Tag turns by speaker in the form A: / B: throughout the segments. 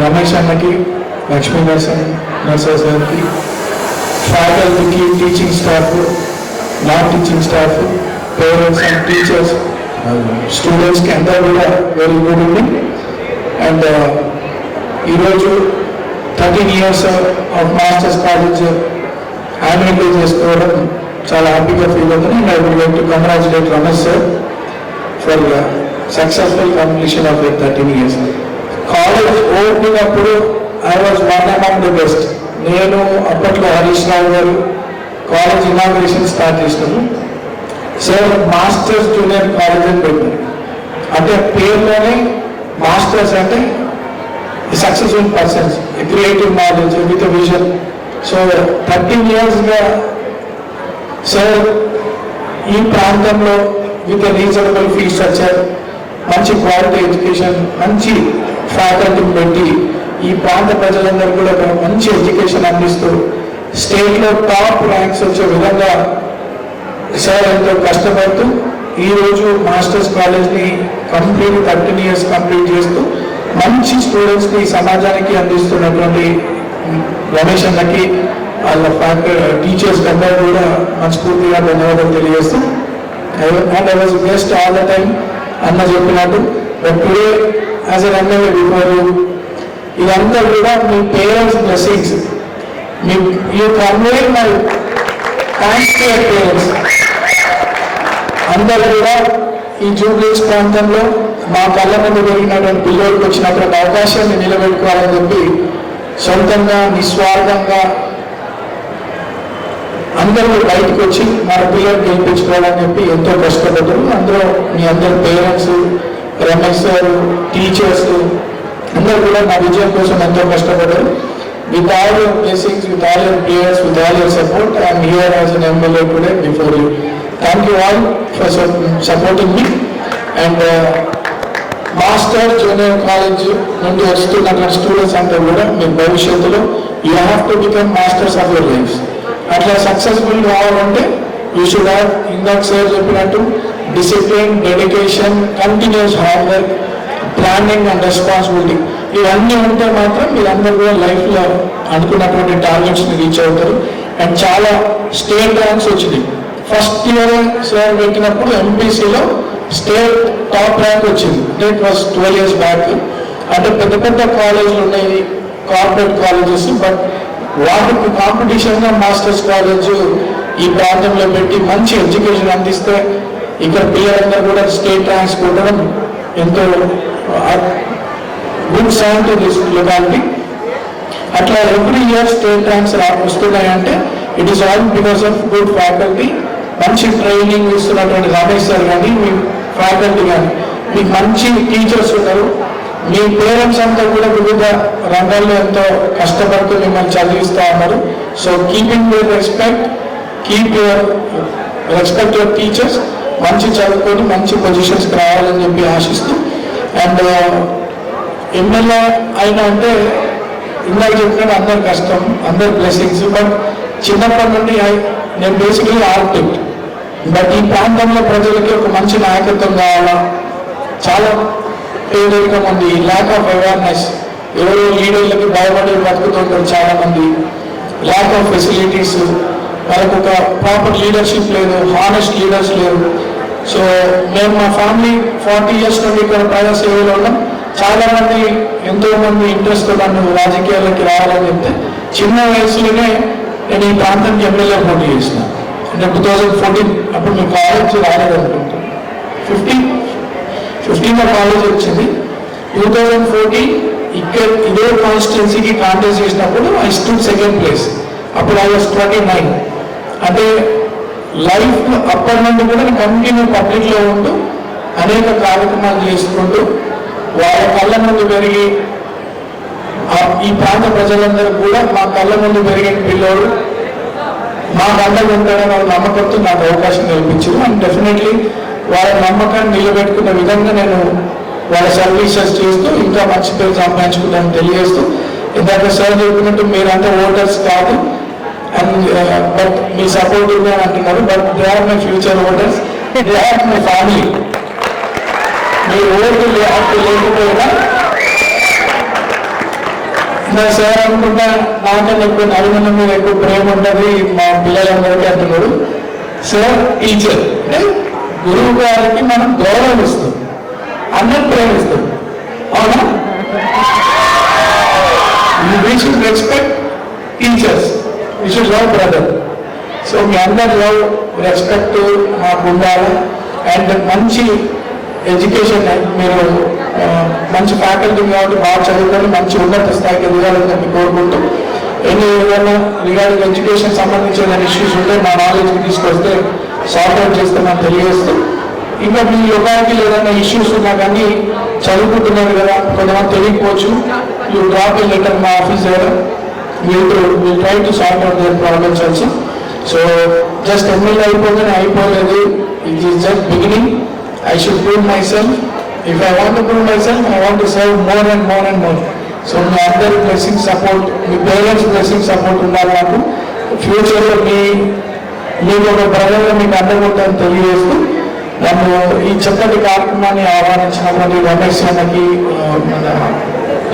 A: రమేష్ అన్నకి, లక్ష్మీ నర్సర్ సార్కి, ఫ్యాకల్టీకి, teaching staff, non teaching staff, parents and teachers, స్టూడెంట్స్కి అందరూ కూడా వెరీ గుడ్ ఈవినింగ్. అండ్ ఈరోజు 13 years of Masters college annual day చేసుకోవడం చాలా హ్యాపీగా ఫీల్ అవుతుంది. And I would like to congratulate Ramesh sir for successful completion of 13 years. College opening అప్పుడు I was one among the best. నేను అప్పట్లో Harish Rao garu college inauguration start చేసినాము. Sir Masters junior college అని పెట్టారు. అంటే పేరులోనే మాస్టర్స్ అంటే successful persons, creative knowledge with vision. So 13 yearsగా సార్ ఈ ప్రాంతంలో విత్ రీజనబుల్ ఫీ స్ట్రక్చర్, మంచి క్వాలిటీ ఎడ్యుకేషన్, మంచి ఫ్యాకల్టీని పెట్టి ఈ ప్రాంత ప్రజలందరూ కూడా మంచి ఎడ్యుకేషన్ అందిస్తూ స్టేట్లో టాప్ ర్యాంక్స్ వచ్చే విధంగా సార్ ఎంతో కష్టపడుతూ ఈరోజు మాస్టర్స్ కాలేజ్ని కంప్లీట్ 13 years కంప్లీట్ చేస్తూ మంచి స్టూడెంట్స్ని సమాజానికి అందిస్తున్నటువంటి రమేష్ అన్నకి, వాళ్ళ టీచర్స్ అందరూ కూడా మనస్ఫూర్తిగా ధన్యవాదాలు తెలియజేస్తాం. And I was best all the time అన్న చెప్పినట్టు. But today as an MLA before you, ఇదంతా కూడా మీ parents blessings. You convey my thanks to your parents. అందరూ కూడా ఈ జూబ్లీస్ ప్రాంతంలో మా కళ్ళ ముందు పెరిగినటువంటి పిల్లలకు వచ్చినటువంటి అవకాశాన్ని నిలబెట్టుకోవాలని చెప్పి సొంతంగా నిస్వార్థంగా అందరూ బయటకు వచ్చి మన పిల్లలు గెలిపించుకోవాలని చెప్పి ఎంతో కష్టపడ్డారు. అందులో మీ అందరు పేరెంట్స్, రమేష్ సార్, టీచర్స్ అందరూ కూడా నా విజయం కోసం ఎంతో కష్టపడ్డారు. With all your blessings, with all your prayers, with all your support, I'm here as an MLA today before you. Thank you all for supporting me. And master junior college నుండి వస్తున్న students అంతా కూడా మీ భవిష్యత్తులో you have to become masters of your life. అట్లా successful కావాలంటే you should have, ఇందాక sir చెప్పినట్టు, discipline, dedication, continuous hard work, planning and responsibility. ఇవన్నీ ఉంటే మాత్రం మీరందరూ కూడా లైఫ్లో అనుకున్నటువంటి టార్గెట్స్ని రీచ్ అవుతారు. అండ్ చాలా స్టేట్ ర్యాంక్స్ వచ్చినాయి. ఫస్ట్ ఇయర్ సార్ పెట్టినప్పుడు ఎంపీసీలో స్టేట్ టాప్ ర్యాంక్ వచ్చింది. It was 12 years back. అంటే పెద్ద పెద్ద కాలేజీలు ఉన్నాయి, కార్పొరేట్ కాలేజెస్, బట్ వాటికి కాంపిటీషన్గా మాస్టర్స్ కాలేజ్ ఈ ప్రాంతంలో పెట్టి మంచి ఎడ్యుకేషన్ అందిస్తే ఇక్కడ పిల్లలందరూ కూడా స్టేట్ ర్యాంక్స్ కొట్టడం ఎంతో good sign to this locality. అట్లా ఎవ్రీ ఇయర్ స్టేట్ ర్యాంక్స్ వస్తున్నాయంటే it is all because of good faculty, మంచి ట్రైనింగ్ ఇస్తున్నటువంటి రమేష్ సార్ కానీ, మీ ఫ్యాకల్టీ కానీ, మీకు మంచి టీచర్స్ ఉన్నారు. మీ పేరెంట్స్ అంతా కూడా వివిధ రంగాల్లో ఎంతో కష్టపడుతూ మిమ్మల్ని చదివిస్తూ ఉన్నారు. So keeping your respect, keep your respect your teachers. మంచి చదువుకొని మంచి పొజిషన్స్కి రావాలని చెప్పి ఆశిస్తూ. అండ్ ఎమ్మెల్యే అయినా అంటే ఇందాక చెప్పినట్టు అందరు కష్టం, అందరు బ్లెస్సింగ్స్. బట్ చిన్నప్పటి నుండి నేను బేసికలీ ఆర్కిటెక్ట్. బట్ ఈ ప్రాంతంలో ప్రజలకి ఒక మంచి నాయకత్వం కావాలా, చాలా పేదరికం ఉంది, ల్యాక్ ఆఫ్ అవేర్నెస్, ఎవరో లీడర్లకి భయపడి బతుకుతుంటారు చాలామంది, ల్యాక్ ఆఫ్ ఫెసిలిటీస్, వాళ్ళకు ఒక ప్రాపర్ లీడర్షిప్ లేదు, హానెస్ట్ లీడర్స్ లేరు. సో మేము మా ఫ్యామిలీ 40 years నుండి ఇక్కడ ప్రజా సేవలో ఉన్నాం. చాలామంది ఎంతోమంది ఇంట్రెస్ట్ నన్ను రాజకీయాలకి రావాలని చెప్తే చిన్న వయసులోనే నేను ఈ ప్రాంతానికి ఎమ్మెల్యే పోటీ చేసిన. అంటే 2014 అప్పుడు మీ కాలేజ్ రాలేదనుకుంటాను. 15లో కాలేజ్ వచ్చింది. 2014 ఇక్కడ ఇదే కాన్స్టిట్యున్సీకి కాంటెస్ట్ చేసినప్పుడు ఐ స్టూడ్ 2nd place. అప్పుడు ఐ వాజ్ 29. అంటే లైఫ్ అప్పటి నుండి కూడా కంటిన్యూ పబ్లిక్లో ఉంటూ అనేక కార్యక్రమాలు చేసుకుంటూ వాళ్ళ కళ్ళ ముందు పెరిగి ఈ ప్రాంత ప్రజలందరూ కూడా మా కళ్ళ ముందు పెరిగిన పిల్లలు మా గంటలు ఉంటారని వాళ్ళ నమ్మకంతో నాకు అవకాశం కల్పించారు. అండ్ డెఫినెట్లీ వాళ్ళ నమ్మకాన్ని నిలబెట్టుకున్న విధంగా నేను వాళ్ళ సర్వీసెస్ చేస్తూ ఇంకా మంచి పేరు సంపాదించుకుంటానని తెలియజేస్తూ, ఇందాక సార్ చెప్పినట్టు మీరంతా ఓటర్స్ కాదు, అండ్ బట్ మీ సపోర్ట్ ఉంది అని అంటున్నారు. But they are my future voters, they are my family. మీ ఓటు లేకపోయినా నా సార్ అనుకుంటా నాకన్నా ఎక్కువ నలుగురి మీద ఎక్కువ ప్రేమ ఉంటుంది మా పిల్లలందరికీ అంటున్నాడు. సార్ టీచర్ అంటే గురువు గారికి మనం గౌరవం ఇస్తాం, అందరూ ప్రేమిస్తాం. అవునా? We should respect teachers, we should love brother. So మీ అందరి లవ్ రెస్పెక్ట్ మాకు ఉండాలి. అండ్ మంచి ఎడ్యుకేషన్, మీరు మంచి ఫ్యాకల్టీ కాబట్టి బాగా చదువుకొని మంచి ఉన్నత స్థాయికి ఎదగాలని చెప్పి కోరుకుంటూ, ఏదైనా రిగార్డింగ్ ఎడ్యుకేషన్ సంబంధించి ఏదైనా ఇష్యూస్ ఉంటే మా నాలెడ్జ్కి తీసుకొస్తే సార్ట్అవుట్ చేస్తామని తెలియజేస్తూ, ఇంకా మీ లొకాలిటీలో ఏదైనా ఇష్యూస్ ఉన్నా కానీ చదువుకుంటున్నారు కదా, కొంతమంది తెలియకపోవచ్చు, యూ డ్రాప్ ఏ లెటర్ మా ఆఫీస్ దగ్గర, will try to sort out their problems also. So just MLA అయిపోలేదు, it is just beginning. I should prove myself. If I want to prove myself, I want to serve more and more and more. So మీ అందరి blessing support, మీ parents blessing support ఉండాలి నాకు. ఫ్యూచర్లో మీకు ఒక బ్రదర్గా మీకు అందరికీ తెలియజేస్తూ, నన్ను ఈ చక్కటి కార్యక్రమాన్ని ఆహ్వానించినటువంటి రమేష్ అన్నకి, మన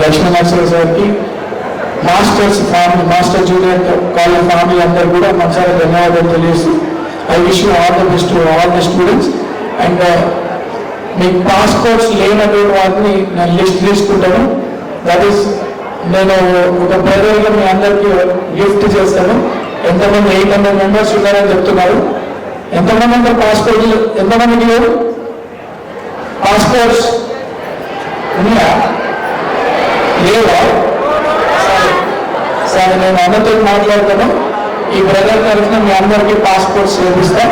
A: లక్ష్మీ నరసింహ సార్కి, మాస్టర్ జూనియర్ కాలేజ్ ఫ్యామిలీ అందరూ కూడా మనసారి ధన్యవాదాలు తెలియజేస్తూ, I wish you all the best to all the students. And మీకు పాస్పోర్ట్స్ లేనటువంటి వాటిని నేను లిస్ట్ తీసుకుంటాను. దట్ ఈస్, నేను ఒక బ్రదర్గా మీ అందరికీ గిఫ్ట్ చేస్తాను. ఎంతమంది 800 మెంబర్స్ ఉన్నారని చెప్తున్నారు. ఎంతమంది అంటే పాస్పోర్ట్లు ఎంతమందికి లేవు? పాస్పోర్ట్స్ ఉన్నాయా? లేవా? సరే, నేను అన్నతో మాట్లాడతాను. ఈ బ్రదర్ తరఫున మీ అందరికీ పాస్పోర్ట్స్ చేపిస్తాను.